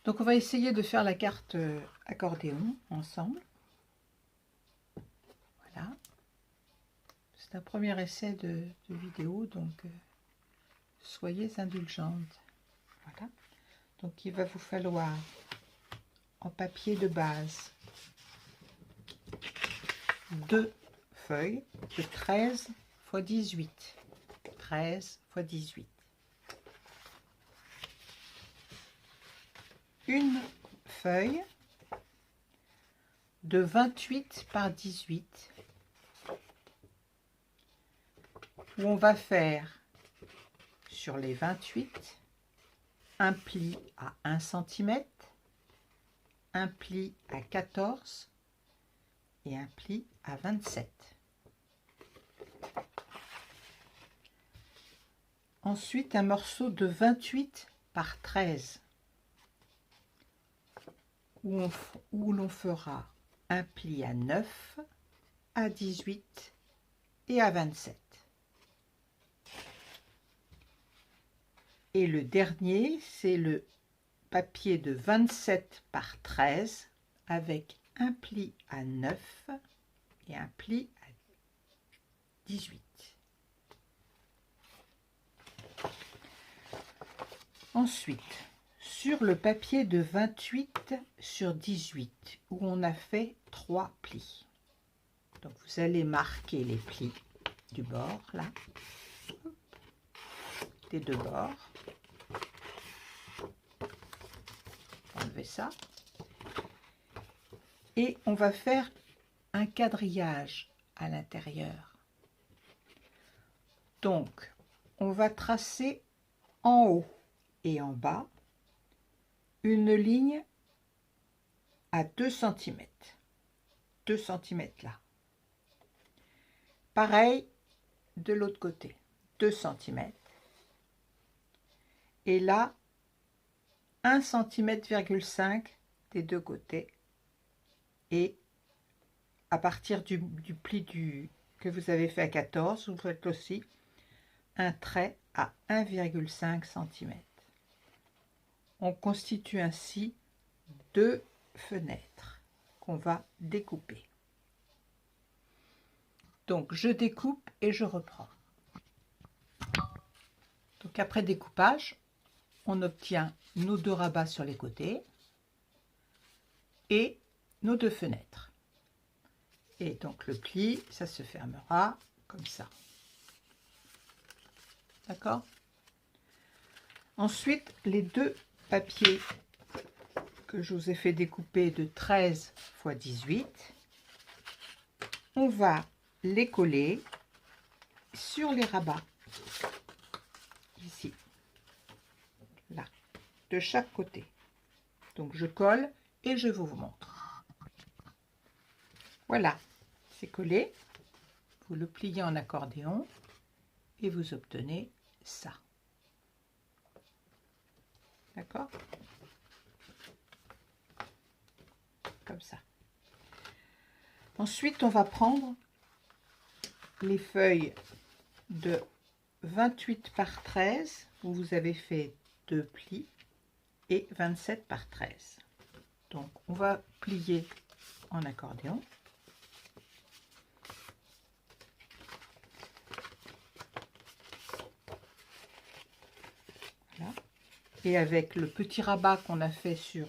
Donc on va essayer de faire la carte accordéon ensemble. Voilà. C'est un premier essai de vidéo, donc soyez indulgentes. Voilà. Donc il va vous falloir en papier de base 2 feuilles de 13 x 18. 13 x 18. Une feuille de 28 par 18 où on va faire sur les 28 un pli à 1 cm, un pli à 14 et un pli à 27. Ensuite, un morceau de 28 par 13 où l'on fera un pli à 9, à 18 et à 27. Et le dernier, c'est le papier de 27 par 13 avec un pli à 9 et un pli à 18. Ensuite, sur le papier de 28 sur 18, où on a fait 3 plis. Donc vous allez marquer les plis du bord, là, des deux bords. Enlevez ça. Et on va faire un quadrillage à l'intérieur. Donc, on va tracer en haut et en bas une ligne à 2 cm. 2 cm là. Pareil de l'autre côté. 2 cm. Et là, 1,5 cm des deux côtés. Et à partir du pli que vous avez fait à 14, vous faites aussi un trait à 1,5 cm. On constitue ainsi 2 fenêtres qu'on va découper. Donc je découpe et je reprends. Donc après découpage, on obtient nos 2 rabats sur les côtés et nos 2 fenêtres. Et donc le pli, ça se fermera comme ça. D'accord? Ensuite, les 2 papiers que je vous ai fait découper de 13 x 18, on va les coller sur les rabats, ici, là, de chaque côté. Donc je colle et je vous montre. Voilà, c'est collé. Vous le pliez en accordéon et vous obtenez ça. D'accord? Comme ça. Ensuite, on va prendre les feuilles de 28 par 13 où vous avez fait 2 plis et 27 par 13. Donc, on va plier en accordéon. Voilà. Et avec le petit rabat qu'on a fait sur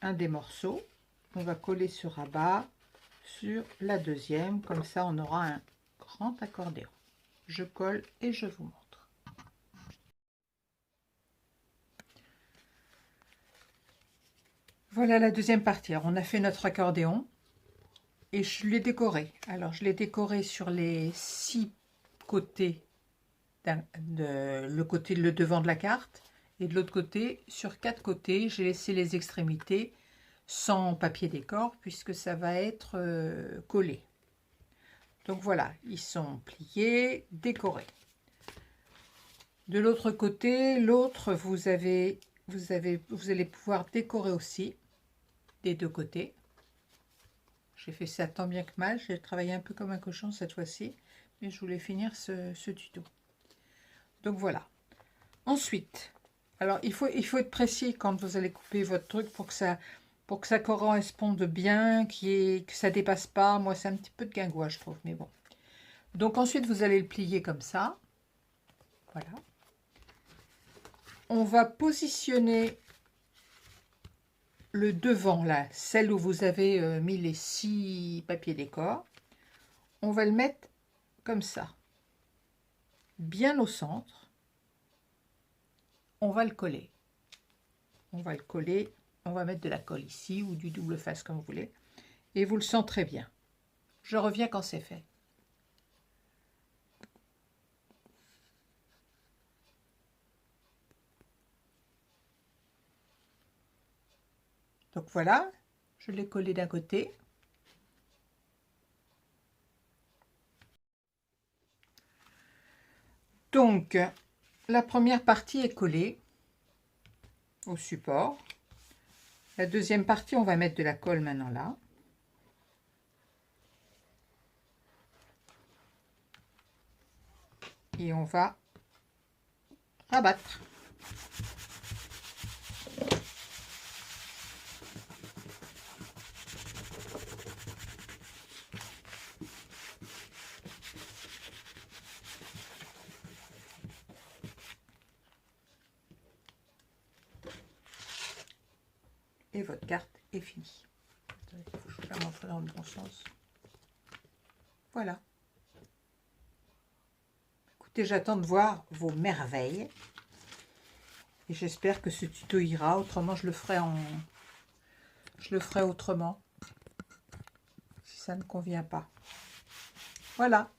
un des morceaux, on va coller ce rabat sur la deuxième, comme ça on aura un grand accordéon. Je colle et je vous montre. Voilà la deuxième partie. Alors, on a fait notre accordéon et je l'ai décoré. Alors je l'ai décoré sur les 6 côtés, le devant de la carte, et de l'autre côté, sur 4 côtés, j'ai laissé les extrémités sans papier décor puisque ça va être collé. Donc voilà, ils sont pliés, décorés. De l'autre côté, l'autre, vous allez pouvoir décorer aussi des deux côtés. J'ai fait ça tant bien que mal, j'ai travaillé un peu comme un cochon cette fois-ci, mais je voulais finir ce tuto. Donc voilà. Ensuite, Alors, il faut être précis quand vous allez couper votre truc pour que ça corresponde bien, que ça dépasse pas. Moi, c'est un petit peu de guingois, je trouve, mais bon. Donc, ensuite, vous allez le plier comme ça. Voilà. On va positionner le devant, là, celle où vous avez mis les 6 papiers décor. On va le mettre comme ça, bien au centre. On va le coller. On va le coller. On va mettre de la colle ici ou du double face comme vous voulez. Et vous le centrez bien. Je reviens quand c'est fait. Donc voilà, je l'ai collé d'un côté. Donc, la première partie est collée au support. La deuxième partie, on va mettre de la colle maintenant là. Et on va rabattre. Et votre carte est finie. Il faut que je la montre dans le bon sens. Voilà. Écoutez, j'attends de voir vos merveilles. Et j'espère que ce tuto ira. Autrement, je le ferai autrement. Si ça ne convient pas. Voilà.